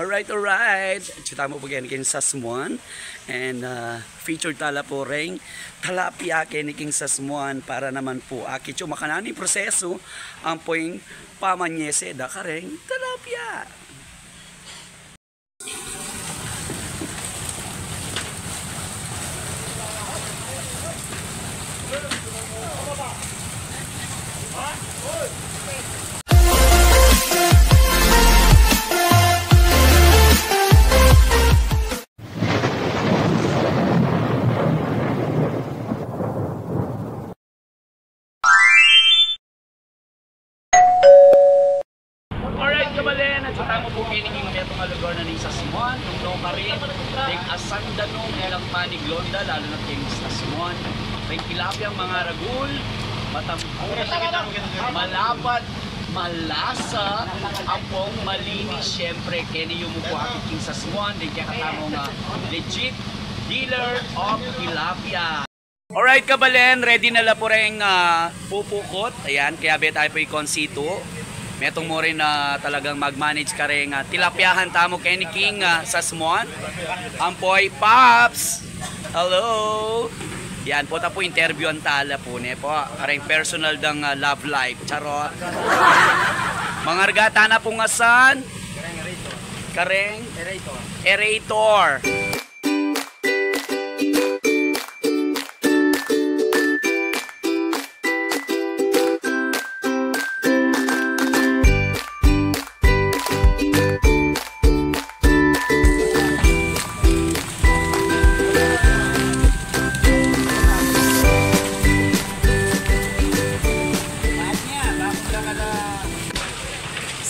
Alright. Kita mo po kin sa Sasmuan. And featured tala po rin talapia kiniking Sasmuan para naman po akit yung makanani proseso ang poing pamanyese da ka rin talapia. Kabalen, at sa tamo po kiniging metong lugar na sa Sasmuan, nung pa rin, ting asan danong ilang panig londa, lalo na ting Sasmuan, ting tilapiyang mga ragul, malapad, malasa, apong malinis, syempre, kini yung mupo akit king Sasmuan, din kaya katamo nga legit dealer of tilapia. Alright Kabalen, ready na la po rin pupukot, ayan, kaya bet tayo po i-consito. Metong mo rin na talagang mag-manage ka rin tilapiahan tamo kay ni King Sasmuan. Ampoy Pops! Hello! Yan po ta po interview ang tala po ne po. Aring personal dang love life. Charot. Mga argata na po ngasan. Kareng? Erator.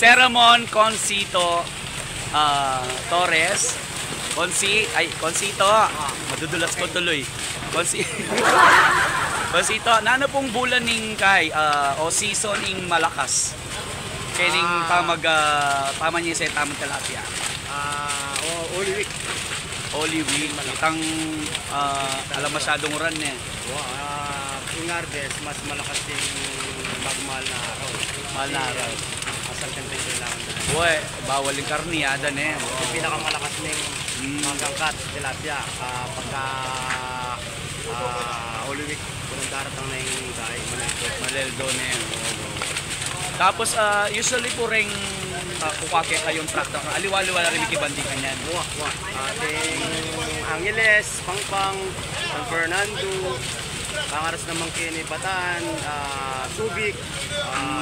Sermon Concito Torres. Concito. Madudulas ko tuloy. Concito, nano pong bulan ning kay o season ing malakas. Kening pamanya sa tamang tilapia. Holy Week. Holy Week. Itang alam masyadong run eh. Ing harvest, mas malakas yung magmahal na araw. Mahal na araw. Asal kailangan na. Boy, bawal yung karniyada na eh. Yung pinakamalakas ng magangkat, tilapia. Pagka Holy Week, kung daratang na yung dahil, Maleldo na eh. Tapos usually po rin kukake kayong truck na aliwa-liwa na rin ikibanding kanyan. Ating Angeles, Pangpang, San Fernando, Pangaras naman kini Bataan, Subic,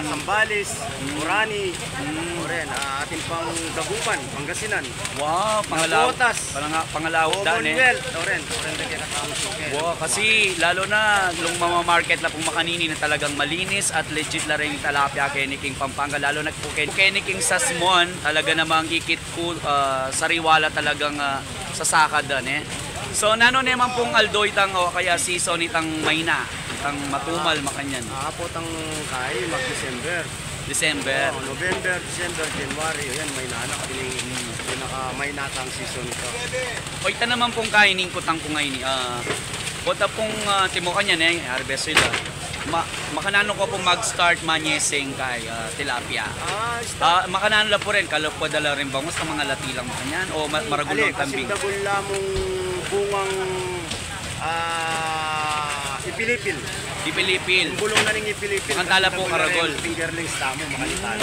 Sambales, Orani, oren, ating pang Dagupan, Pangasinan. Wow, pangalawot dan eh. Oren kaya katawag suke. Wow, kasi lalo na nung mamamarket na pong makanini na talagang malinis at legit la rin talapia kay King Pampanga, lalo na po kay King Sasmuan, talaga namang ikit ko sariwala talagang sasakad dan eh. So nano naman pong aldo itang o kaya season itang Mayna, itang matumal makanyan. Apot ang kay December. November, December, January, yan may nanak din may natang season ito. O ita naman pong kainin ko tang kung ngayon kota pong timo kanyan harvest sila. Makanano ko pong mag-start manyesing kay tilapia. Makanano la po rin kalop dala rin bangos ng mga latilang kanyan o maragulong kambing. Kasi dagula mong bungang ipilipil. Bulong na rin ipilipil. Makantala po karagol. Fingerlings tamo, makalitala.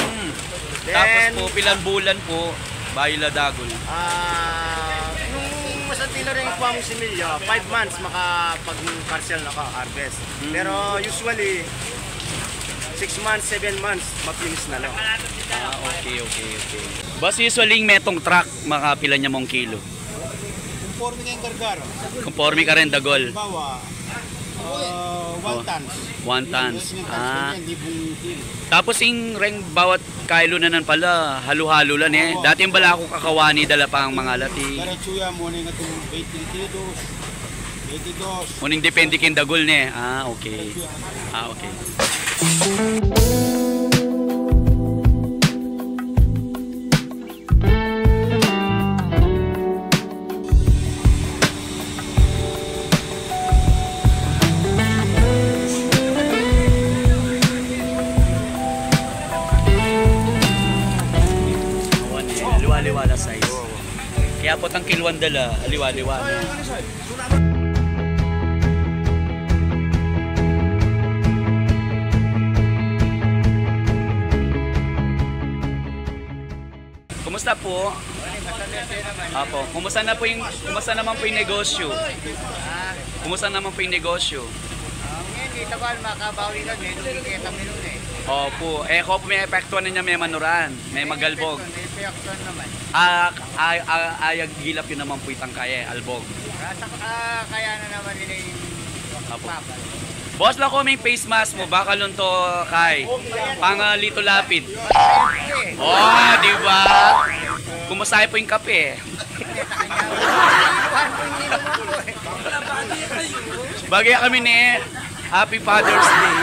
Tapos po, pilang bulan po, bayila dagol. Nung masantila rin po ang similya, 5 months makapag-parcel na ka, harvest. Pero usually, 6 months, 7 months, mapinis na lang. Okay. Bas usually metong truck, makapila niya mong kilo. Conforme nga yung gargaro. Conforme ka rin dagol. Bawa, 1 tons. 1 tons. Tapos yung ring bawat kilo na nan pala, halo-halo lang eh. Dati yung bala ako kakawani, dala pa ang mga lati. Karatsuya mo na itong 20 kilos, 22. Muning depende kin dagol ne. Okay. Liwa-liwa na size. Kaya po tang kilwan dala, aliwa-liwa. Kumusta po? Apo, kumusta naman po yung negosyo? Kumusta naman po yung negosyo? Ngayon, dito ko makabawi kami, nakikita kami nun eh. Opo, ko may epektuan na niya may manuran, may magalbog. May reaction naman. Ayag gilap yun naman po itang kaya, albog. Kaya na naman nila yung Apo. papa. Boss lang ko may face mask mo, baka lunto kay. Pangalito lapid. Oh, di ba? Kumusta po yung kape? Bagay kami ni Happy Father's Day.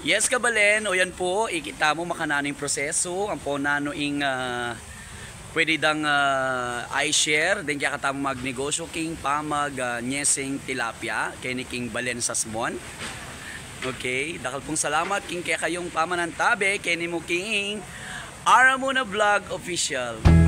Yes, kabalen, o yan po, ikita mo makananing proseso, ang po nano ing pwede dang i-share, then kaya katamo magnegosyo king pamag nyesing tilapia, kay ni king balen sa smon. Okay, dakal pong salamat king kaya kayong pamanantabe, kay ni mo king Aramuna Vlog Official.